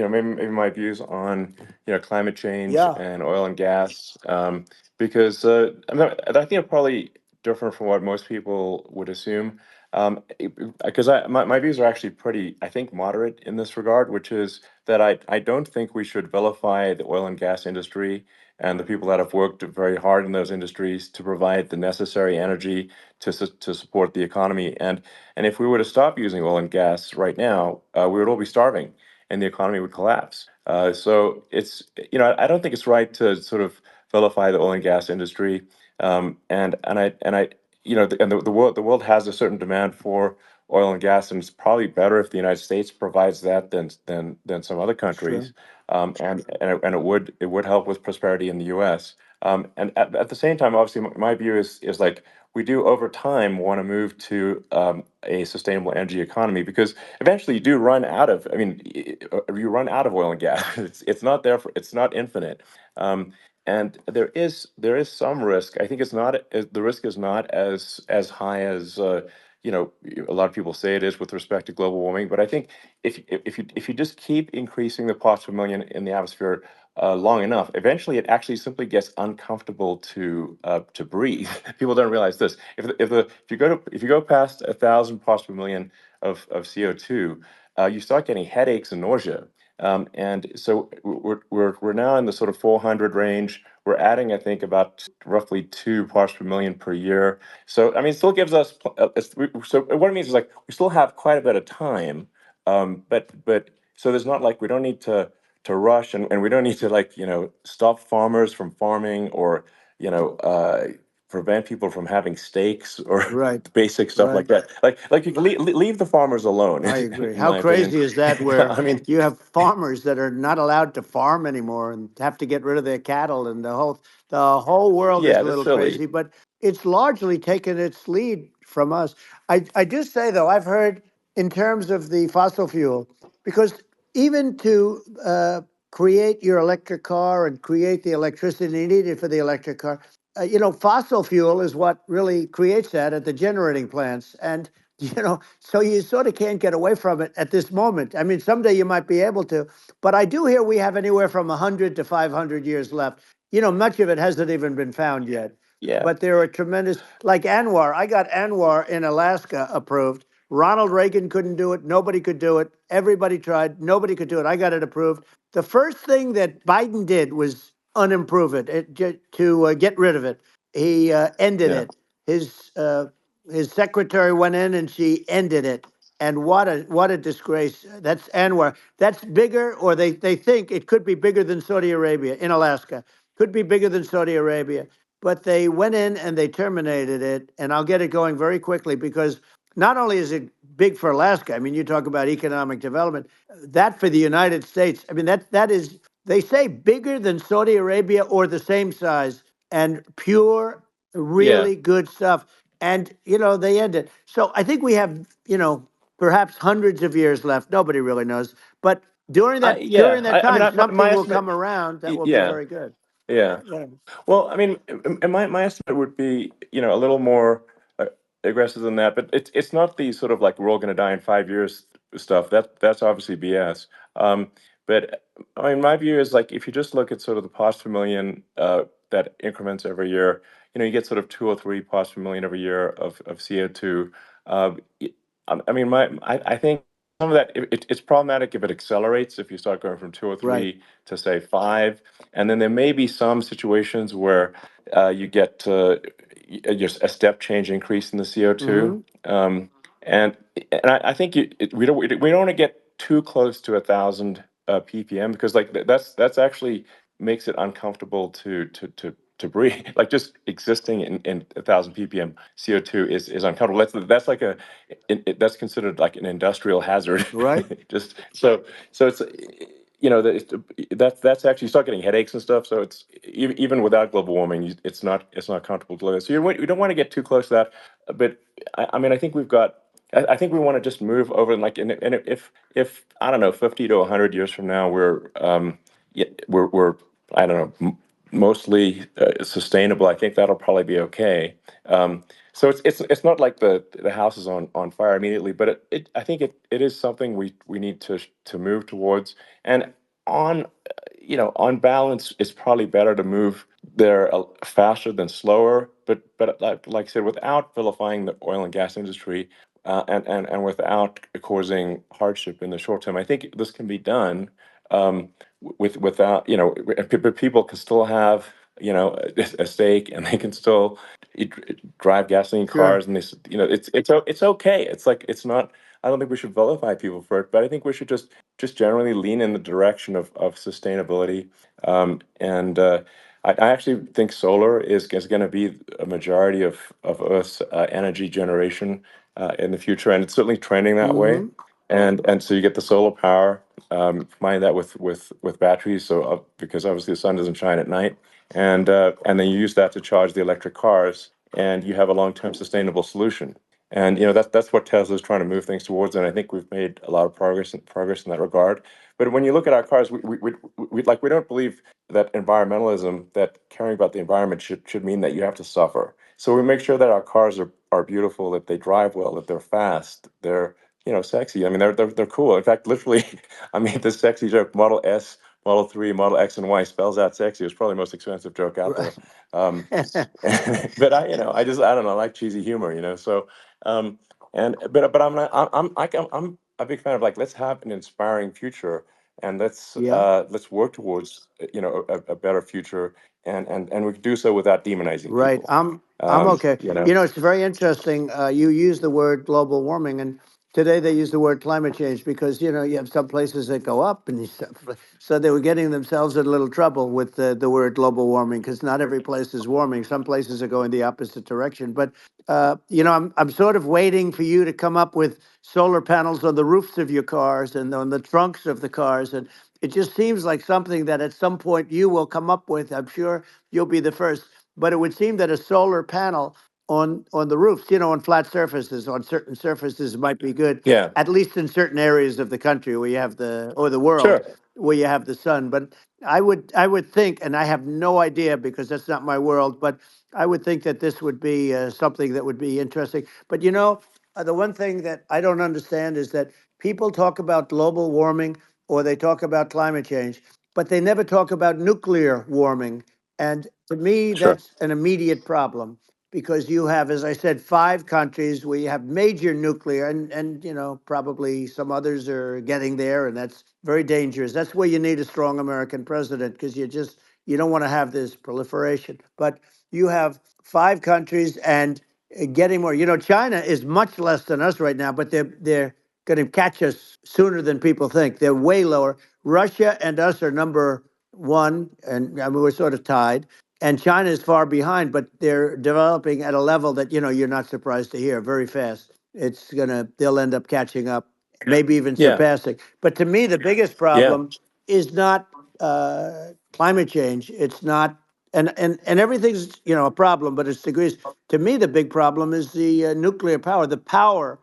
maybe my views on, climate change Yeah, and oil and gas, because I think I'm probably different from what most people would assume. Because my views are actually pretty, I think, moderate in this regard, which is that I don't think we should vilify the oil and gas industry and the people that have worked very hard in those industries to provide the necessary energy to support the economy. And if we were to stop using oil and gas right now, we would all be starving and the economy would collapse. So I don't think it's right to sort of vilify the oil and gas industry. The world has a certain demand for oil and gas, and it's probably better if the United States provides that than some other sure. countries. And it would help with prosperity in the U.S. And at the same time, obviously, my view is like we do over time want to move to a sustainable energy economy, because eventually you do run out of. I mean, you run out of oil and gas. It's not infinite. And there is some risk. I think the risk is not as high as a lot of people say it is with respect to global warming. But I think if you just keep increasing the parts per million in the atmosphere long enough, eventually it actually simply gets uncomfortable to breathe. People don't realize this. If you go past 1,000 parts per million of CO2, you start getting headaches and nausea. And so we're now in the sort of 400 range. We're adding, I think, about roughly 2 parts per million per year. So I mean, it still gives us. So what it means is like we still have quite a bit of time. But so there's not like we don't need to rush, and we don't need to like stop farmers from farming, or you know uh, prevent people from having steaks, or Right, basic stuff right. like that. Like you can leave the farmers alone, I agree. in How my opinion. crazy is that? Where I mean, you have farmers that are not allowed to farm anymore and have to get rid of their cattle, and the whole world is yeah, a that's little silly. crazy. But it's largely taken its lead from us. I do say though, I've heard in terms of the fossil fuel, because even to create your electric car and create the electricity needed for the electric car, fossil fuel is what really creates that at the generating plants. And so you sort of can't get away from it at this moment. I mean, someday you might be able to, but I do hear we have anywhere from 100 to 500 years left. Much of it hasn't even been found yet. Yeah. But there are tremendous, like Anwar. I got Anwar in Alaska approved. Ronald Reagan couldn't do it. Nobody could do it. Everybody tried. Nobody could do it. I got it approved. The first thing that Biden did was unimprove to get rid of it. He ended Yeah. it. His secretary went in and she ended it. And what a disgrace. That's Anwar. That's bigger, or they think it could be bigger than Saudi Arabia in Alaska. Could be bigger than Saudi Arabia. But they went in and they terminated it. And I'll get it going very quickly, because not only is it big for Alaska, I mean, you talk about economic development, that for the United States, I mean, that is, they say bigger than Saudi Arabia or the same size, and pure, Yeah. really good stuff. And they end it. So I think we have perhaps hundreds of years left. Nobody really knows, but during I that yeah. during that I mean, time, my something will estimate. come around that will be Yeah. very good. Yeah. Yeah. Well, I mean, and my estimate would be, a little more aggressive than that, but it's not the sort of like we're all going to die in 5 years stuff. That's obviously BS. But I mean, my view is like if you just look at sort of the parts per million that increments every year, you get sort of 2 or 3 parts per million every year of CO2. Uh, y- I mean, I think some of that it's problematic if it accelerates, if you start going from two or Right. three to say five, and then there may be some situations where you get just a step change increase in the CO2. Hmm. And I think we don't want to get too close to 1,000 ppm, because like that's actually makes it uncomfortable to breathe. Like just existing in 1,000 ppm CO2 is uncomfortable. That's like that's considered like an industrial hazard. Right. Just so it's that's actually, you start getting headaches and stuff. So it's even without global warming, it's not comfortable to live with. So you don't want to get too close to that. But I mean, I think we've got. I think we want to just move over, and like, and if I don't know, 50 to 100 years from now, we're I don't know, mostly sustainable. I think that'll probably be okay. So it's not like the house is on fire immediately, but I think it is something we need to move towards. And on on balance, it's probably better to move there faster than slower. But like I said, without vilifying the oil and gas industry, and without causing hardship in the short term, I think this can be done. Without but people can still have a stake, and they can still drive gasoline Sure. cars, and it's okay. It's like it's not. I don't think we should vilify people for it, but I think we should just generally lean in the direction of sustainability. And I actually think solar is going to be a majority of Earth's energy generation in the future, and it's certainly trending that way. Hmm. And so you get the solar power, combine that with batteries, so because obviously the sun doesn't shine at night, and then you use that to charge the electric cars, and you have a long-term sustainable solution. And that's what Tesla's trying to move things towards, and I think we've made a lot of progress in that regard. But when you look at our cars, we don't believe that environmentalism, that caring about the environment should mean that you have to suffer. So we make sure that our cars are beautiful, that they drive well, that they're fast, they're sexy. I mean, they're cool. In fact, literally, I made this sexy joke: Model S, Model 3, Model X, and Y spells out sexy. It's probably the most expensive joke out Right. there. Um, but I don't know, I like cheesy humor, So, um, but I'm a big fan of, like, let's have an inspiring future, and Yeah. let's work towards a better future, and we can do so without demonizing Right. people. I'm okay. You know. It's very interesting. You use the word global warming, and today they use the word climate change because you have some places that go up, and so they were getting themselves in a little trouble with the word global warming because not every place is warming. Some places are going the opposite direction. But I'm sort of waiting for you to come up with solar panels on the roofs of your cars and on the trunks of the cars, and it just seems like something that at some point you will come up with. I'm sure you'll be the first, but it would seem that a solar panel on the roofs, on flat surfaces, on certain surfaces might be good, Yeah. at least in certain areas of the country where you have the world Sure. where you have the sun. But I would think, and I have no idea because that's not my world, but I would think that this would be something that would be interesting. But the one thing that I don't understand is that people talk about global warming or they talk about climate change, but they never talk about nuclear warming. And to me, Sure. that's an immediate problem because you have, as I said, 5 countries where you have major nuclear, and probably some others are getting there, and that's very dangerous. That's where you need a strong American president because you don't want to have this proliferation. But you have 5 countries and getting more. China is much less than us right now, but they're going to catch us sooner than people think. They're way lower. Russia and us are number one, and I mean, we're sort of tied. And China is far behind, but they're developing at a level that you're not surprised to hear very fast. They'll end up catching up, maybe even Yeah. surpassing. But to me, the biggest Yeah. problem is not climate change. It's not, and everything's a problem, but it's degrees. To me, the big problem is the nuclear power, the power